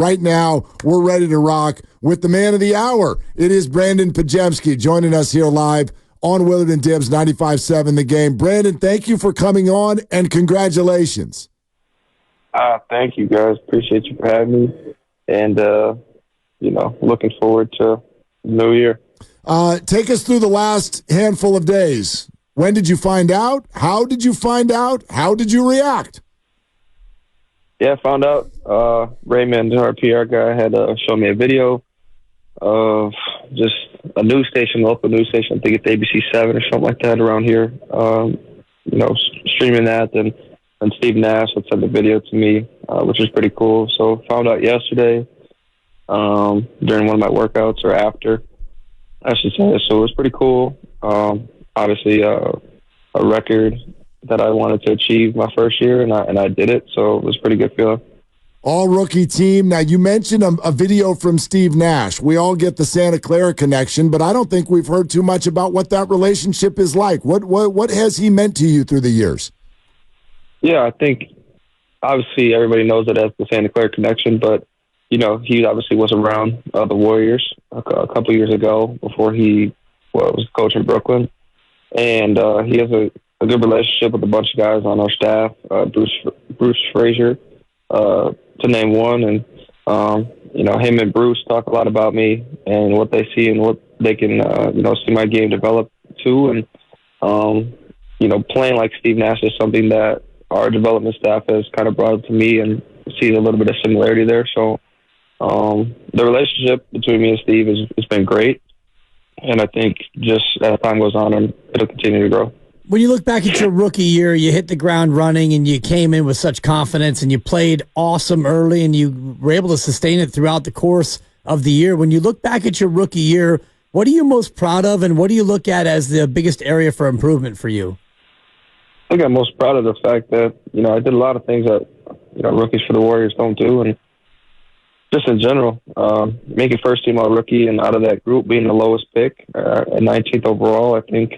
Right now, we're ready to rock with the man of the hour. It is Brandin Podziemski joining us here live on Willard and Dibs 95.7 The Game. Brandin, thank you for coming on, and congratulations. Thank you, guys. Appreciate you for having me. And, looking forward to the new year. Take us through the last handful of days. When did you find out? How did you find out? How did you react? Yeah, I found out. Raymond, our PR guy, had shown me a video of just a news station, local news station. I think it's ABC7 or something like that around here. Streaming that, and Steve Nash had sent the video to me, which was pretty cool. So found out yesterday during one of my workouts, or after, I should say. So it was pretty cool. Obviously, a record that I wanted to achieve my first year, and I did it. So it was a pretty good feeling. All-rookie team. Now, you mentioned a video from Steve Nash. We all get the Santa Clara connection, but I don't think we've heard too much about what that relationship is like. What has he meant to you through the years? Yeah, I think obviously everybody knows it as the Santa Clara connection, but, he obviously was around the Warriors a couple years ago before he was coaching Brooklyn. And he has a good relationship with a bunch of guys on our staff, Bruce Frazier, to name one. And, him and Bruce talk a lot about me and what they see and what they can, see my game develop too. And, playing like Steve Nash is something that our development staff has kind of brought up to me, and sees a little bit of similarity there. So the relationship between me and Steve has been great. And I think just as time goes on, it'll continue to grow. When you look back at your rookie year, you hit the ground running and you came in with such confidence and you played awesome early and you were able to sustain it throughout the course of the year. When you look back at your rookie year, what are you most proud of, and what do you look at as the biggest area for improvement for you? I think I'm most proud of the fact that, I did a lot of things that, rookies for the Warriors don't do. And just in general, making first team all rookie and out of that group being the lowest pick at 19th overall, I think,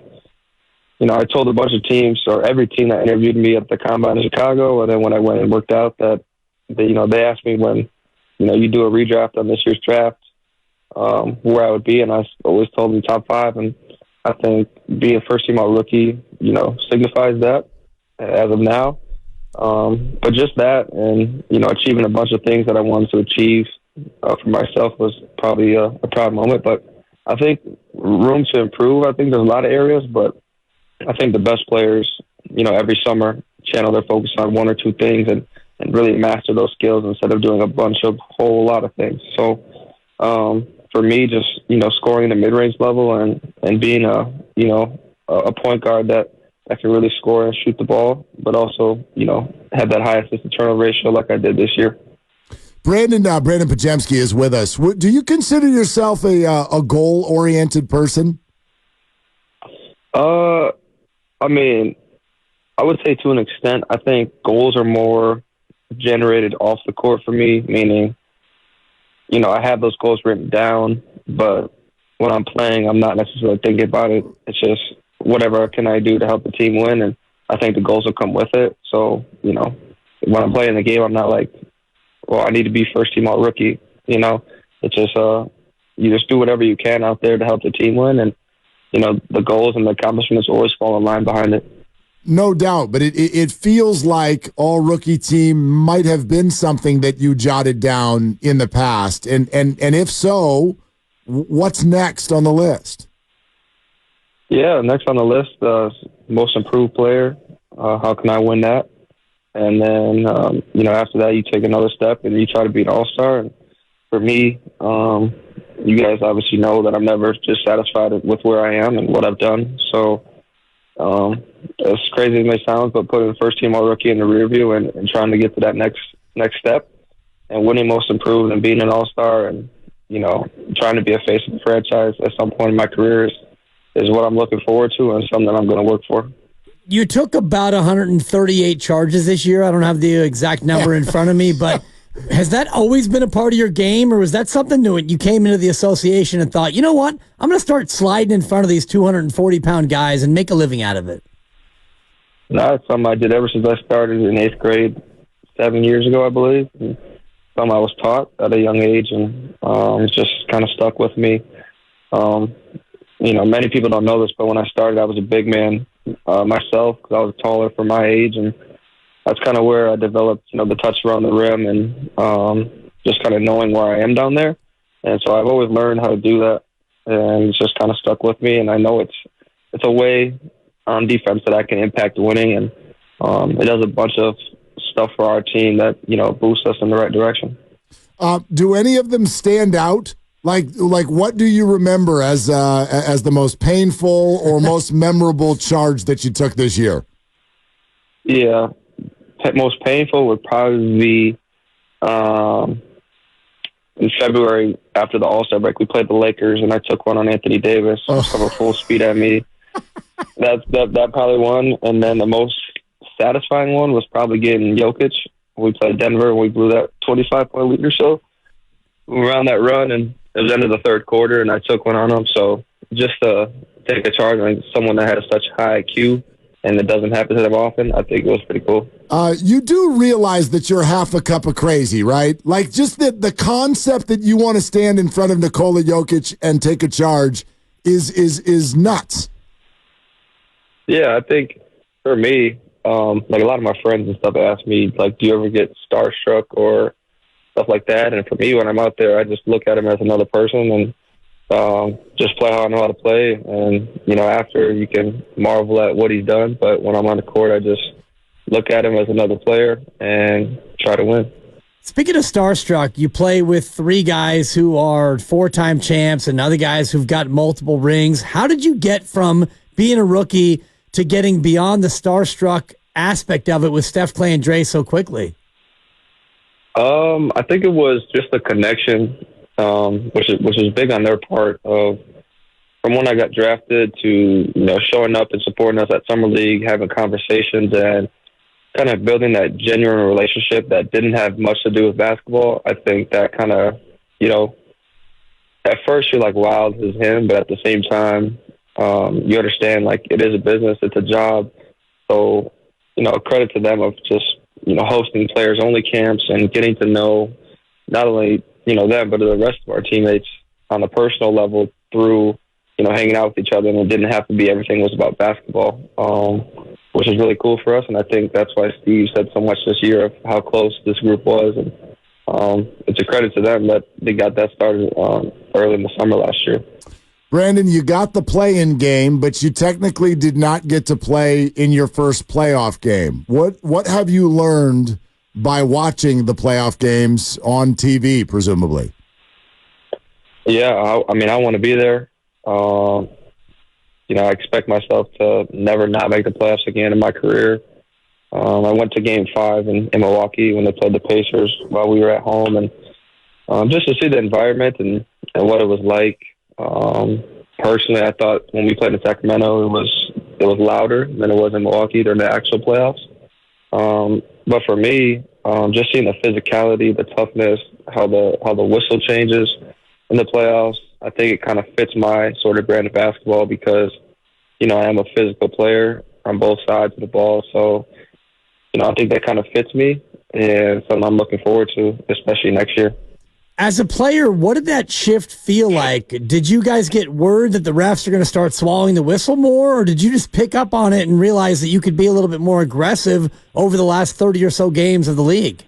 I told a bunch of teams, or every team that interviewed me at the Combine in Chicago, and then when I went and worked out, that they asked me when, you do a redraft on this year's draft, where I would be, and I always told them top 5. And I think being first team all rookie, signifies that as of now. But just that, and achieving a bunch of things that I wanted to achieve for myself was probably a proud moment. But I think room to improve. I think there's a lot of areas, but I think the best players, every summer channel their focus on one or two things and really master those skills instead of doing a whole lot of things. So for me, just, scoring the mid-range level and being a point guard that can really score and shoot the ball, but also, have that high assist to turnover ratio like I did this year. Brandin Podziemski is with us. Do you consider yourself a goal-oriented person? I would say to an extent. I think goals are more generated off the court for me, meaning, I have those goals written down, but when I'm playing, I'm not necessarily thinking about it. It's just whatever can I do to help the team win, and I think the goals will come with it. So, when I'm playing the game, I'm not like, well, I need to be first team all rookie. It's just you just do whatever you can out there to help the team win, and the goals and the accomplishments always fall in line behind it. No doubt, but it feels like all-rookie team might have been something that you jotted down in the past. And if so, what's next on the list? Yeah, next on the list, most improved player. How can I win that? And then, after that, you take another step and you try to be an all-star. And for me, you guys obviously know that I'm never just satisfied with where I am and what I've done. So, as crazy as it may sound, but putting the first team all rookie in the rear view and trying to get to that next step and winning most improved and being an all-star and, trying to be a face of the franchise at some point in my career is what I'm looking forward to and something that I'm going to work for. You took about 138 charges this year. I don't have the exact number in front of me, but has that always been a part of your game, or was that something new? You came into the association and thought, you know what, I'm going to start sliding in front of these 240-pound guys and make a living out of it? No, it's something I did ever since I started in 8th grade 7 years ago, I believe. And something I was taught at a young age, and it's just kind of stuck with me. Many people don't know this, but when I started, I was a big man myself because I was taller for my age, and that's kind of where I developed, the touch around the rim and just kind of knowing where I am down there. And so I've always learned how to do that, and it's just kind of stuck with me. And I know it's a way on defense that I can impact winning, and it does a bunch of stuff for our team that boosts us in the right direction. Do any of them stand out? Like what do you remember as the most painful or most memorable charge that you took this year? Yeah, most painful would probably be in February after the All-Star break. We played the Lakers, and I took one on Anthony Davis, cover full speed at me. That probably one. And then the most satisfying one was probably getting Jokic. We played Denver, and we blew that 25-point lead or so. We were on that run, and it was end of the third quarter, and I took one on him. So just to take a charge on someone that has such high IQ, and it doesn't happen to them often, I think it was pretty cool. You do realize that you're half a cup of crazy, right? Like, just the concept that you want to stand in front of Nikola Jokic and take a charge is nuts. Yeah, I think for me, like a lot of my friends and stuff ask me, like, do you ever get starstruck or stuff like that? And for me, when I'm out there, I just look at him as another person and just play how I know how to play. And, after you can marvel at what he's done. But when I'm on the court, I just look at him as another player and try to win. Speaking of starstruck, you play with three guys who are four-time champs and other guys who've got multiple rings. How did you get from being a rookie to getting beyond the starstruck aspect of it with Steph, Clay, and Dre so quickly? I think it was just a connection, which is big on their part. From when I got drafted to showing up and supporting us at summer league, having conversations, and kind of building that genuine relationship that didn't have much to do with basketball. I think that kind of at first you're like, wow, this is him, but at the same time, you understand like it is a business, it's a job. So credit to them of just hosting players only camps and getting to know not only them but the rest of our teammates on a personal level through hanging out with each other, and it didn't have to be everything was about basketball, which is really cool for us. And I think that's why Steve said so much this year of how close this group was, and it's a credit to them that they got that started early in the summer last year. Brandin, you got the play-in game, but you technically did not get to play in your first playoff game. What have you learned by watching the playoff games on TV, presumably? Yeah, I want to be there. I expect myself to never not make the playoffs again in my career. I went to Game 5 in Milwaukee when they played the Pacers while we were at home, and just to see the environment and what it was like. Personally, I thought when we played in Sacramento, it was louder than it was in Milwaukee during the actual playoffs. But for me, just seeing the physicality, the toughness, how the whistle changes in the playoffs, I think it kind of fits my sort of brand of basketball because, I am a physical player on both sides of the ball. So, I think that kind of fits me and something I'm looking forward to, especially next year. As a player, what did that shift feel like? Did you guys get word that the refs are going to start swallowing the whistle more, or did you just pick up on it and realize that you could be a little bit more aggressive over the last 30 or so games of the league?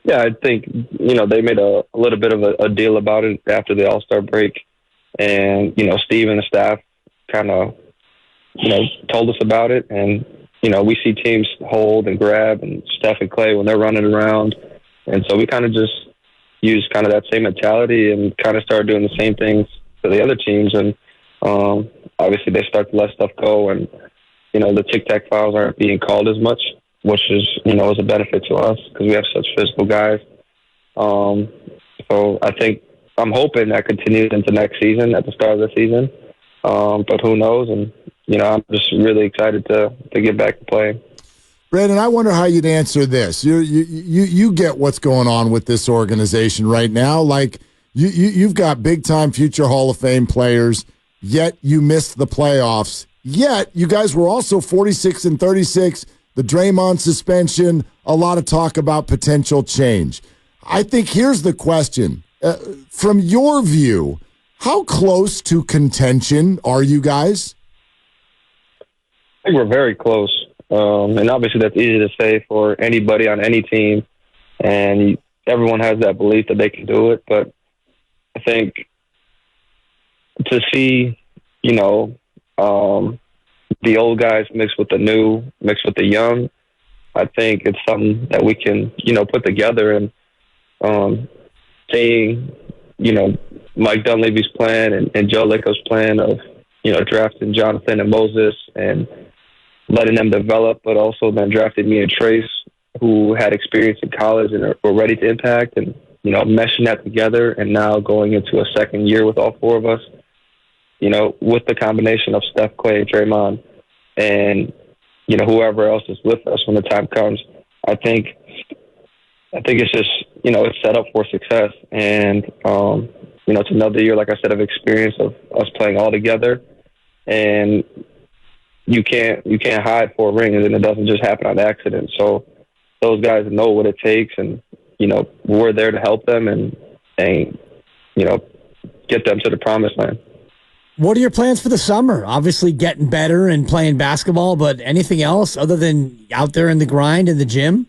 Yeah, I think, they made a little bit of a deal about it after the All-Star break. And, Steve and the staff kind of, told us about it. And, we see teams hold and grab and Steph and Clay when they're running around. And so we kind of just used kind of that same mentality and kind of started doing the same things to the other teams. And obviously they start to let stuff go. And, the tic-tac fouls aren't being called as much, which is, is a benefit to us because we have such physical guys. So I think I'm hoping that continues into next season at the start of the season. But who knows? And, I'm just really excited to get back to playing. Brandin, I wonder how you'd answer this. You get what's going on with this organization right now. Like you've got big-time future Hall of Fame players, yet you missed the playoffs. Yet you guys were also 46-36, the Draymond suspension, a lot of talk about potential change. I think here's the question. From your view, how close to contention are you guys? I think we're very close. And obviously that's easy to say for anybody on any team. And everyone has that belief that they can do it. But I think to see, the old guys mixed with the new, mixed with the young, I think it's something that we can, put together. And seeing, Mike Dunleavy's plan and Joe Laco's plan of, drafting Jonathan and Moses and letting them develop, but also then drafting me and Trace, who had experience in college and were ready to impact, and, meshing that together, and now going into a second year with all four of us, with the combination of Steph, Clay, Draymond, and, whoever else is with us when the time comes. I think it's just, it's set up for success. And, it's another year, like I said, of experience of us playing all together. And you can't hide for a ring, and it doesn't just happen on accident. So those guys know what it takes, and, we're there to help them and get them to the promised land. What are your plans for the summer? Obviously getting better and playing basketball, but anything else other than out there in the grind in the gym?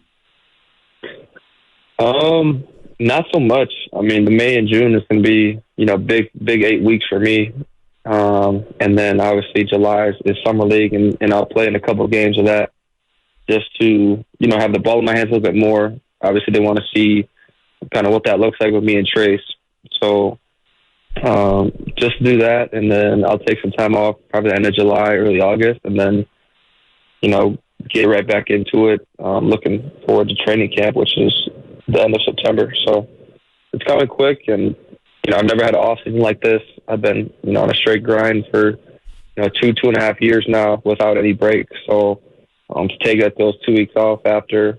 Not so much. I mean, the May and June is going to be, big 8 weeks for me. And then obviously July is summer league, and I'll play in a couple of games of that just to, have the ball in my hands a little bit more. Obviously they want to see kind of what that looks like with me and Trace. So, just do that, and then I'll take some time off, probably the end of July, early August, and then, get right back into it. Looking forward to training camp, which is the end of September. So it's coming quick, and, I've never had an off season like this. I've been, on a straight grind for, 2.5 years now without any break. So to take those 2 weeks off after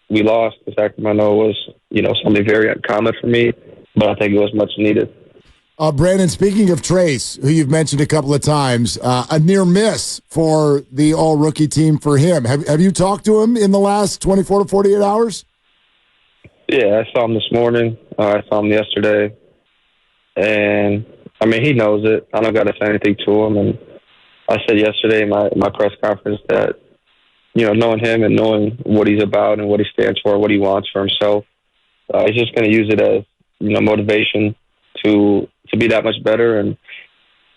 we lost to Sacramento was, something very uncommon for me, but I think it was much needed. Brandon, speaking of Trace, who you've mentioned a couple of times, a near miss for the all-rookie team for him. Have you talked to him in the last 24 to 48 hours? Yeah, I saw him this morning. I saw him yesterday. And, I mean, he knows it. I don't got to say anything to him. And I said yesterday in my press conference that, knowing him and knowing what he's about and what he stands for, what he wants for himself, he's just going to use it as, motivation to be that much better. And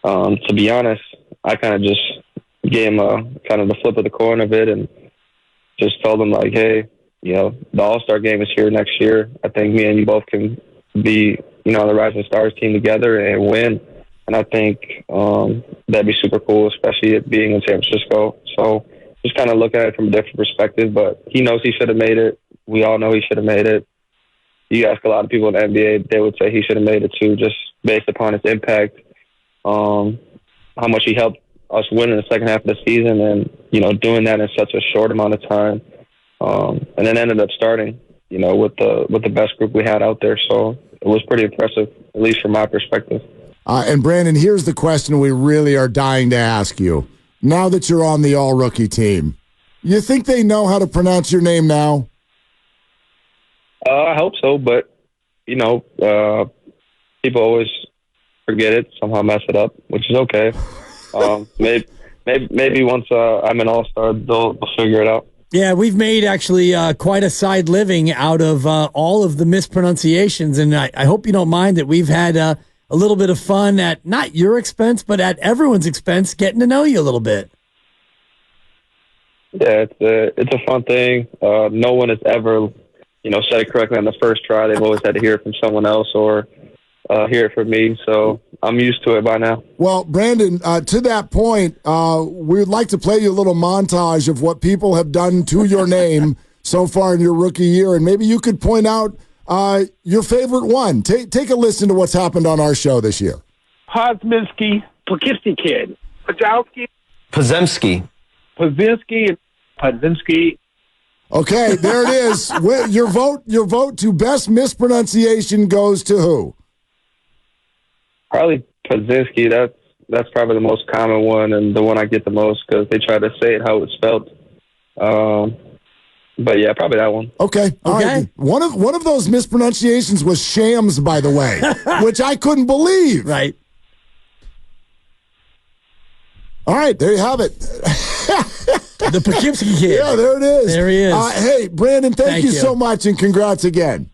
to be honest, I kind of just gave him kind of the flip of the coin of it and just told him, like, hey, the All-Star game is here next year. I think me and you both can be, on the Rising Stars team together and win. And I think that'd be super cool, especially it being in San Francisco. So just kind of look at it from a different perspective. But he knows he should have made it. We all know he should have made it. You ask a lot of people in the NBA, they would say he should have made it too, just based upon his impact, how much he helped us win in the second half of the season, and, doing that in such a short amount of time. And then ended up starting, with the best group we had out there. So it was pretty impressive, at least from my perspective. And Brandon, here's the question we really are dying to ask you. Now that you're on the all-rookie team, you think they know how to pronounce your name now? I hope so, but, people always forget it, somehow mess it up, which is okay. Maybe once I'm an all-star, they'll figure it out. Yeah, we've made actually quite a side living out of all of the mispronunciations, and I hope you don't mind that we've had a little bit of fun at not your expense, but at everyone's expense, getting to know you a little bit. Yeah, it's a fun thing. No one has ever, said it correctly on the first try. They've always had to hear it from someone else or hear it from me, so I'm used to it by now. Well, Brandon, to that point, we would like to play you a little montage of what people have done to your name so far in your rookie year, and maybe you could point out your favorite one. Take a listen to what's happened on our show this year. Podziemski, Poughkeepsie kid. Podziemski, Podziemski. Okay, there it is. Your vote to best mispronunciation goes to who? Probably Podziemski. That's probably the most common one and the one I get the most because they try to say it how it's spelled. But yeah, probably that one. Okay. All right. One of those mispronunciations was Shams, by the way, which I couldn't believe. Right. All right, there you have it. The Poughkeepsie kid. Yeah, there it is. There he is. Hey, Brandin, thank you so much, and congrats again.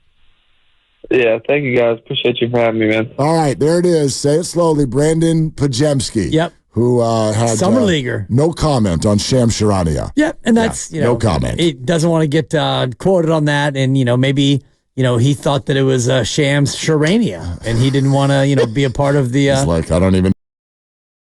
Yeah, thank you, guys. Appreciate you for having me, man. All right, there it is. Say it slowly. Brandin Podziemski. Yep. Who had Summer Leaguer. No comment on Sham Sharania. Yep, and that's, no comment. He doesn't want to get quoted on that, and, maybe, he thought that it was Shams Sharania, and he didn't want to, be a part of the... He's like, I don't even